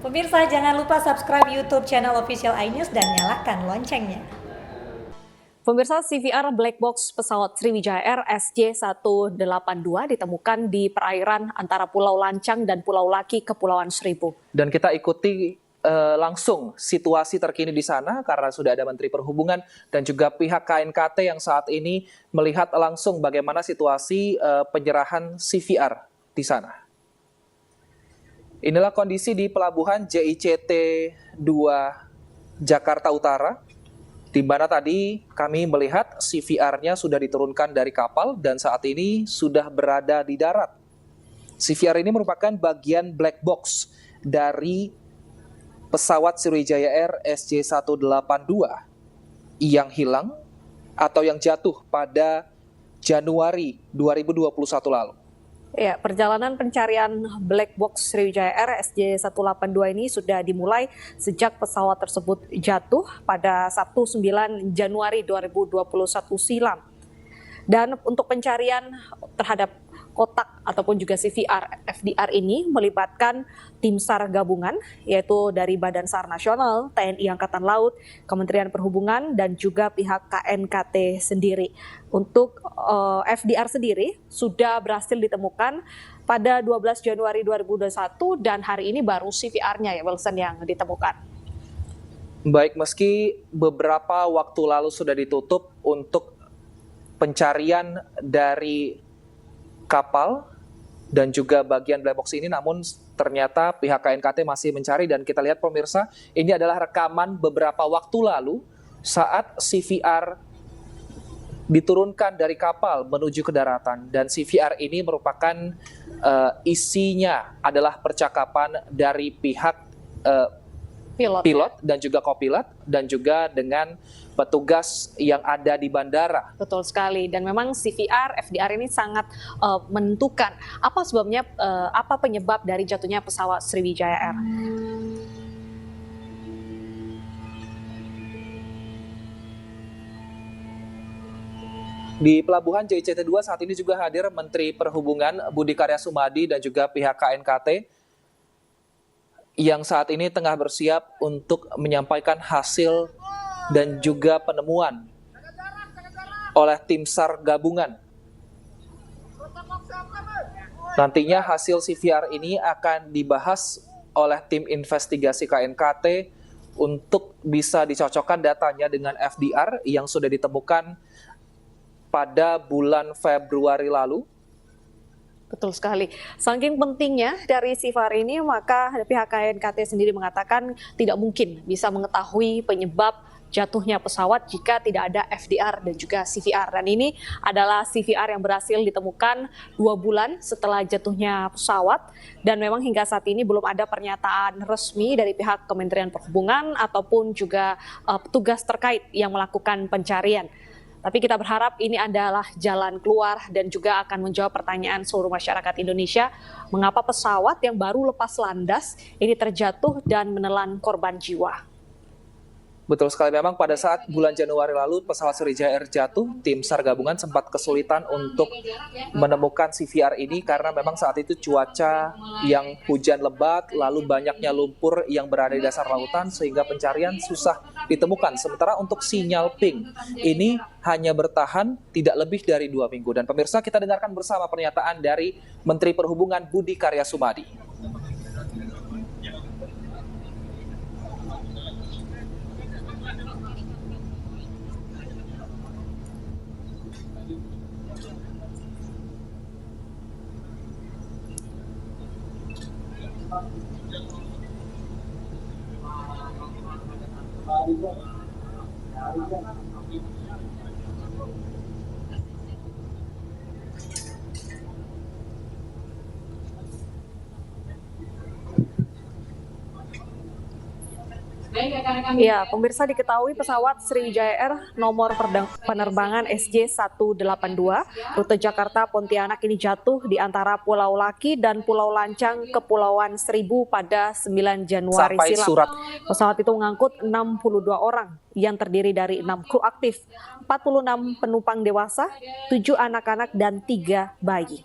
Pemirsa, jangan lupa subscribe YouTube channel Official iNews dan nyalakan loncengnya. Pemirsa, CVR black box pesawat Sriwijaya Air SJ182 ditemukan di perairan antara Pulau Lancang dan Pulau Laki, Kepulauan Seribu. Dan kita ikuti langsung situasi terkini di sana karena sudah ada Menteri Perhubungan dan juga pihak KNKT yang saat ini melihat langsung bagaimana situasi penyerahan CVR di sana. Inilah kondisi di pelabuhan JICT 2 Jakarta Utara, di mana tadi kami melihat CVR-nya sudah diturunkan dari kapal dan saat ini sudah berada di darat. CVR ini merupakan bagian black box dari pesawat Sriwijaya Air SJ182 yang hilang atau yang jatuh pada Januari 2021 lalu. Ya, perjalanan pencarian black box Sriwijaya Air SJ182 ini sudah dimulai sejak pesawat tersebut jatuh pada Sabtu 9 Januari 2021 silam. Dan untuk pencarian terhadap kotak ataupun juga CVR FDR ini melibatkan tim SAR gabungan, yaitu dari Badan SAR Nasional, TNI Angkatan Laut, Kementerian Perhubungan, dan juga pihak KNKT sendiri. Untuk FDR sendiri sudah berhasil ditemukan pada 12 Januari 2021 dan hari ini baru CVR-nya ya Wilson yang ditemukan. Baik, meski beberapa waktu lalu sudah ditutup untuk pencarian dari kapal dan juga bagian black box ini, namun ternyata pihak KNKT masih mencari. Dan kita lihat pemirsa, ini adalah rekaman beberapa waktu lalu saat CVR diturunkan dari kapal menuju ke daratan, dan CVR ini merupakan isinya adalah percakapan dari pihak pilot dan juga kopilot dan juga dengan petugas yang ada di bandara. Betul sekali, dan memang CVR, FDR ini sangat menentukan apa sebabnya, apa penyebab dari jatuhnya pesawat Sriwijaya Air. Di pelabuhan JICT 2 saat ini juga hadir Menteri Perhubungan Budi Karya Sumadi dan juga pihak KNKT yang saat ini tengah bersiap untuk menyampaikan hasil dan juga penemuan oleh tim SAR gabungan. Nantinya hasil CVR ini akan dibahas oleh tim investigasi KNKT untuk bisa dicocokkan datanya dengan FDR yang sudah ditemukan pada bulan Februari lalu. Betul sekali. Saking pentingnya dari CVR ini, maka pihak KNKT sendiri mengatakan tidak mungkin bisa mengetahui penyebab jatuhnya pesawat jika tidak ada FDR dan juga CVR. Dan ini adalah CVR yang berhasil ditemukan 2 bulan setelah jatuhnya pesawat. Dan memang hingga saat ini belum ada pernyataan resmi dari pihak Kementerian Perhubungan ataupun juga petugas terkait yang melakukan pencarian. Tapi kita berharap ini adalah jalan keluar dan juga akan menjawab pertanyaan seluruh masyarakat Indonesia, mengapa pesawat yang baru lepas landas ini terjatuh dan menelan korban jiwa. Betul sekali, memang pada saat bulan Januari lalu pesawat Sriwijaya Air jatuh, tim SAR gabungan sempat kesulitan untuk menemukan CVR ini karena memang saat itu cuaca yang hujan lebat, lalu banyaknya lumpur yang berada di dasar lautan sehingga pencarian susah ditemukan. Sementara untuk sinyal ping ini hanya bertahan tidak lebih dari 2 minggu. Dan pemirsa, kita dengarkan bersama pernyataan dari Menteri Perhubungan Budi Karya Sumadi. Ya, pemirsa, diketahui pesawat Sriwijaya Air nomor penerbangan SJ182 rute Jakarta Pontianak ini jatuh di antara Pulau Laki dan Pulau Lancang, Kepulauan Seribu pada 9 Januari silam. Pesawat itu mengangkut 62 orang yang terdiri dari 6 kru aktif, 46 penumpang dewasa, 7 anak-anak dan 3 bayi.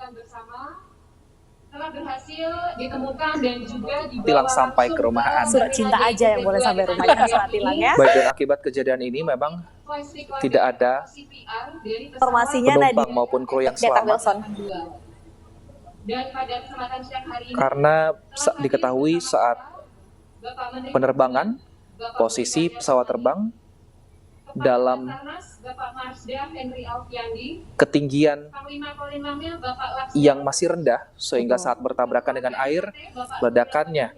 telah berhasil ditemukan dan juga dibawa Tilang sampai langsung ke rumah Anda. Surat cinta aja yang boleh sampai rumahnya saat hilang ya. Baik, dan akibat kejadian ini memang tidak ada Informasinya penumpang Nadia maupun kru yang Data selamat. Wilson. Dan pada kesempatan siang hari ini, Karena diketahui saat Bapak Menteri penerbangan, Bapak posisi Menteri pesawat terbang Kepala dalam Basarnas, Bapak Marsda Henry Alfiandi, ketinggian Panglima Polimamnya Bapak Laksmi, yang masih rendah, sehingga saat bertabrakan dengan air, ledakannya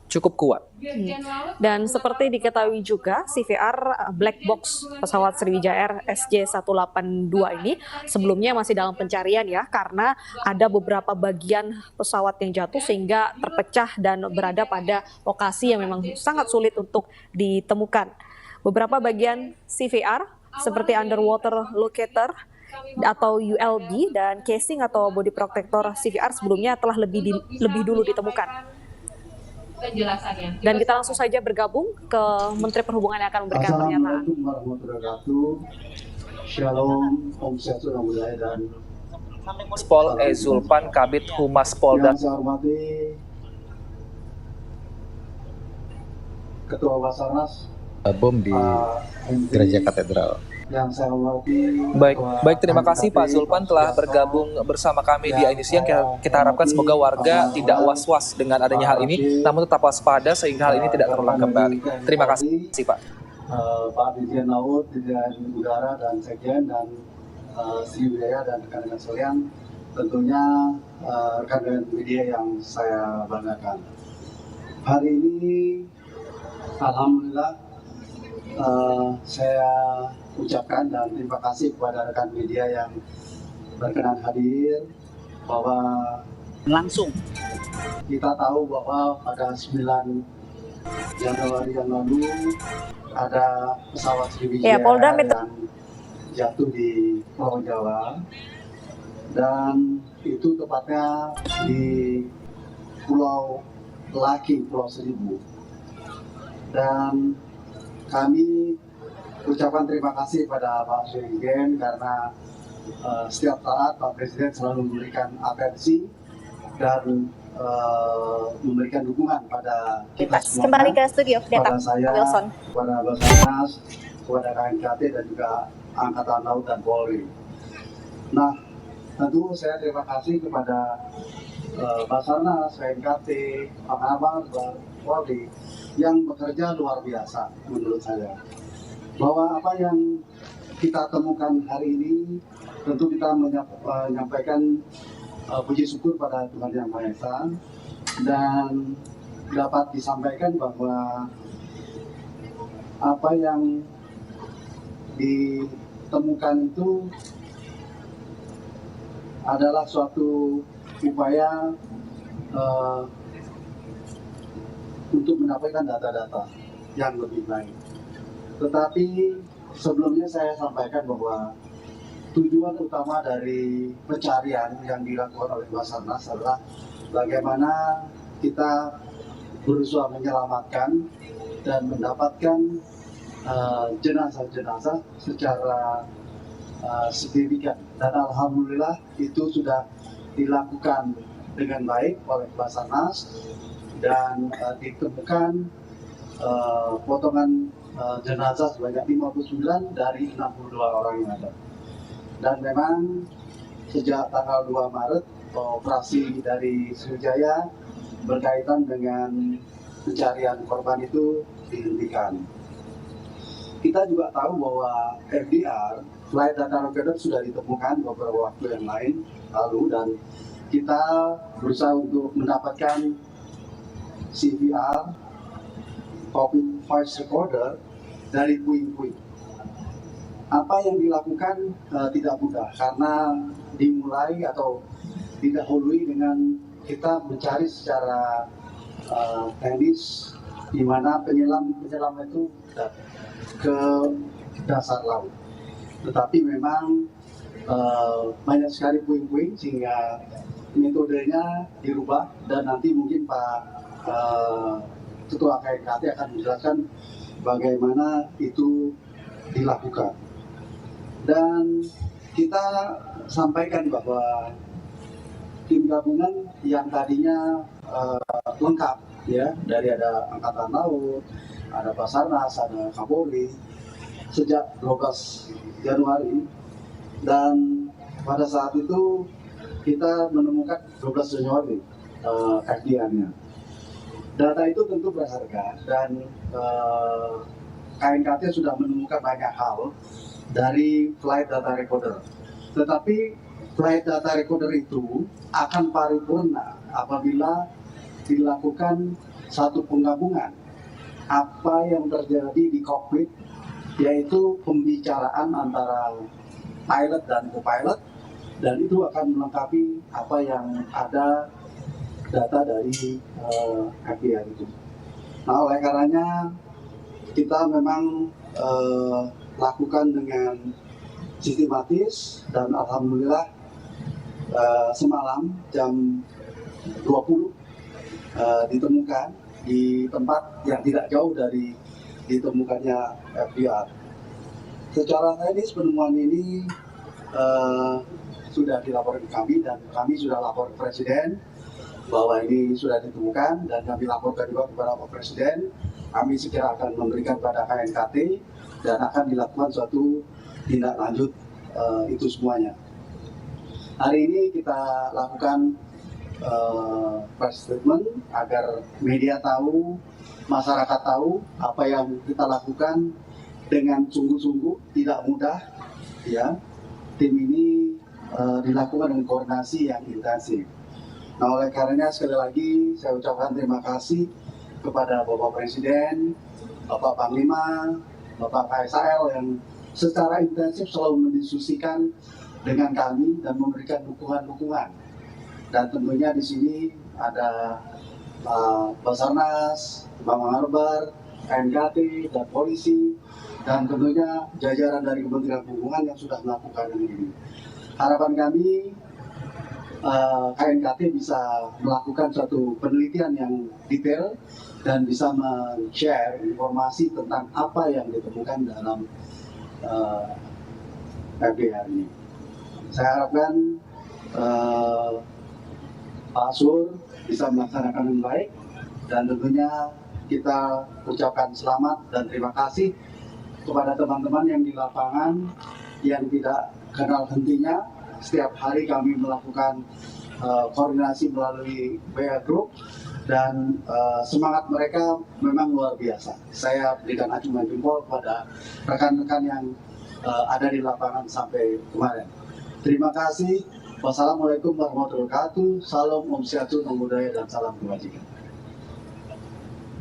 cukup kuat. Dirjen Laut, Dan seperti diketahui juga, CVR black box pesawat Sriwijaya Air SJ182 ini sebelumnya masih dalam pencarian ya, karena ada beberapa bagian pesawat yang jatuh sehingga terpecah dan berada pada lokasi yang memang sangat sulit untuk ditemukan. Beberapa bagian CVR seperti underwater locator atau ULB dan casing atau body protector CVR sebelumnya telah lebih dulu ditemukan. penjelasannya. Dan kita langsung saja bergabung ke Menteri Perhubungan yang akan memberikan pernyataan. Assalamualaikum warahmatullahi wabarakatuh. Shalom, Om Swastiastu, Namo Buddhaya, dan Pol Zulpan Kabid Humas Polda yang saya hormati Ketua Basarnas, bom di MP, Gereja Katedral. yang saya hormati Baik, terima kasih Pak Zulpan telah bergabung bersama kami di ini siang. Kita harapkan semoga warga tidak was-was dengan adanya hal ini, namun tetap waspada sehingga hal ini tidak terulang kembali. Terima kasih Pak. Pak Dirjen Laut, Dirjen Udara, dan Sekjen, dan Sriwijaya dan rekan-rekan sekalian, tentunya rekan-rekan media yang saya banggakan. Hari ini, alhamdulillah, saya ucapkan dan terima kasih kepada rekan media yang berkenan hadir, bahwa Langsung. kita tahu bahwa pada 9 Januari yang lalu ada pesawat Sriwijaya Ya, Polda Metro yang jatuh di Pulau Jawa, dan itu tepatnya di Pulau Laki, Pulau Seribu. Dan kami ucapkan terima kasih pada Pak Presiden karena setiap saat Pak Presiden selalu memberikan atensi dan memberikan dukungan pada kita semua. Kembali ke studio, Data Kepada saya, Wilson. kepada Basarnas, kepada KNKT, dan juga Angkatan Laut dan Polri. Nah, tentu saya terima kasih kepada Basarnas, KNKT, Pangabang, dan Polri yang bekerja luar biasa menurut saya. Bahwa apa yang kita temukan hari ini, tentu kita menyampaikan puji syukur pada Tuhan Yang Maha Esa, dan dapat disampaikan bahwa apa yang ditemukan itu adalah suatu upaya untuk mendapatkan data-data yang lebih baik. Tetapi sebelumnya saya sampaikan bahwa tujuan utama dari pencarian yang dilakukan oleh Basarnas adalah bagaimana kita berusaha menyelamatkan dan mendapatkan jenazah-jenazah secara signifikan. Dan alhamdulillah itu sudah dilakukan dengan baik oleh Basarnas, dan ditemukan potongan jenazah sebanyak 59 dari 62 orang yang ada. Dan memang sejak tanggal 2 Maret operasi dari Sriwijaya berkaitan dengan pencarian korban itu dihentikan. Kita juga tahu bahwa FDR, Flight Data Recorder, sudah ditemukan beberapa waktu yang lalu, dan kita berusaha untuk mendapatkan CVR, Cockpit Voice Recorder, dari puing-puing. Apa yang dilakukan tidak mudah, karena dimulai atau didahului dengan kita mencari secara teknis, di mana penyelam itu ke dasar laut. Tetapi memang banyak sekali puing-puing sehingga metodenya dirubah, dan nanti mungkin Pak Ketua KNKT akan menjelaskan bagaimana itu dilakukan. Dan kita sampaikan bahwa tim gabungan yang tadinya lengkap ya, dari ada Angkatan Laut, ada Basarnas, ada Kapolri sejak 12 Januari, dan pada saat itu kita menemukan 12 Januari FDR-nya. Data itu tentu berharga, dan KNKT sudah menemukan banyak hal dari flight data recorder. Tetapi flight data recorder itu akan paripurna apabila dilakukan satu penggabungan apa yang terjadi di kokpit, yaitu pembicaraan antara pilot dan co-pilot, dan itu akan melengkapi apa yang ada data dari FDR itu. Nah, oleh karenanya kita memang lakukan dengan sistematis, dan alhamdulillah semalam jam 20 ditemukan di tempat yang tidak jauh dari ditemukannya FDR. Secara teknis penemuan ini sudah dilaporkan ke kami, dan kami sudah lapor ke Presiden bahwa ini sudah ditemukan, dan kami laporkan juga kepada Pak Presiden. Kami segera akan memberikan pada KNKT dan akan dilakukan suatu tindak lanjut itu semuanya. Hari ini kita lakukan press statement agar media tahu, masyarakat tahu apa yang kita lakukan dengan sungguh-sungguh, tidak mudah ya. Tim ini dilakukan dengan koordinasi yang intensif. Nah, oleh karenanya sekali lagi saya ucapkan terima kasih kepada Bapak Presiden, Bapak Panglima, Bapak KSAL yang secara intensif selalu mendiskusikan dengan kami dan memberikan dukungan-dukungan. Dan tentunya di sini ada Basarnas, Bang Harbar, KNKT, dan polisi, dan tentunya jajaran dari Kementerian Perhubungan yang sudah melakukan ini. Harapan kami KNKT bisa melakukan suatu penelitian yang detail dan bisa men-share informasi tentang apa yang ditemukan dalam FDR ini. Saya harapkan Pak Sur bisa melaksanakan dengan baik, dan tentunya kita ucapkan selamat dan terima kasih kepada teman-teman yang di lapangan yang tidak kenal hentinya. Setiap hari kami melakukan koordinasi melalui WA Group, dan semangat mereka memang luar biasa. Saya berikan acungan jempol kepada rekan-rekan yang ada di lapangan sampai kemarin. Terima kasih. Wassalamualaikum warahmatullahi wabarakatuh. Salam Om Swastiastu, Namo Buddhaya, dan salam kebajikan.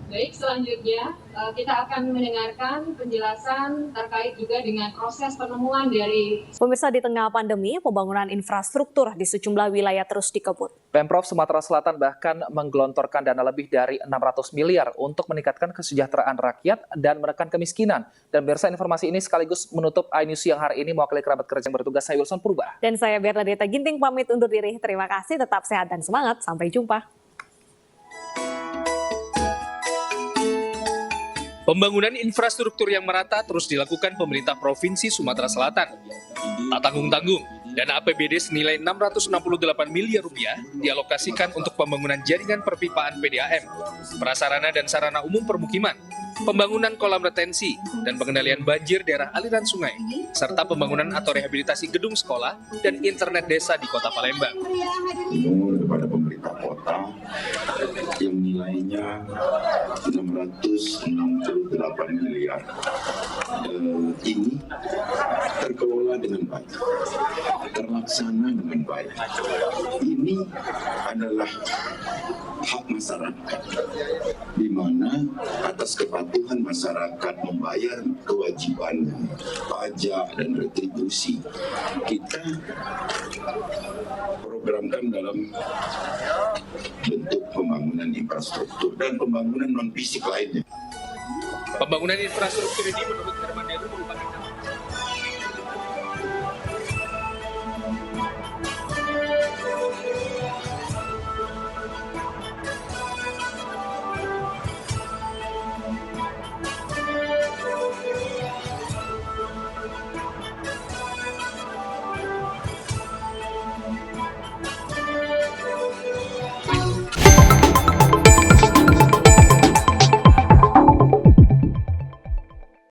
Baik, selanjutnya kita akan mendengarkan penjelasan terkait juga dengan proses penemuan dari Pemirsa, di tengah pandemi, pembangunan infrastruktur di sejumlah wilayah terus dikebut. Pemprov Sumatera Selatan bahkan menggelontorkan dana lebih dari 600 miliar untuk meningkatkan kesejahteraan rakyat dan menekan kemiskinan. Dan pemirsa, informasi ini sekaligus menutup iNews yang hari ini. Mewakili kerabat kerja yang bertugas, saya Wilson Purba. Dan saya Bernadetta Ginting pamit undur diri. Terima kasih, tetap sehat dan semangat. Sampai jumpa. Pembangunan infrastruktur yang merata terus dilakukan pemerintah Provinsi Sumatera Selatan. Tak tanggung-tanggung, dana APBD senilai Rp668 miliar dialokasikan untuk pembangunan jaringan perpipaan PDAM, prasarana dan sarana umum permukiman, pembangunan kolam retensi, dan pengendalian banjir daerah aliran sungai, serta pembangunan atau rehabilitasi gedung sekolah dan internet desa di Kota Palembang. Kepada pemerintah kota yang nilainya 668 miliar. Ini terkelola dengan baik, terlaksana dengan baik. Ini adalah hak masyarakat, di mana atas kepatuhan masyarakat membayar kewajibannya, pajak dan retribusi, kita programkan dalam bentuk pembangunan infrastruktur dan pembangunan non-fisik lainnya. Pembangunan infrastruktur ini menurut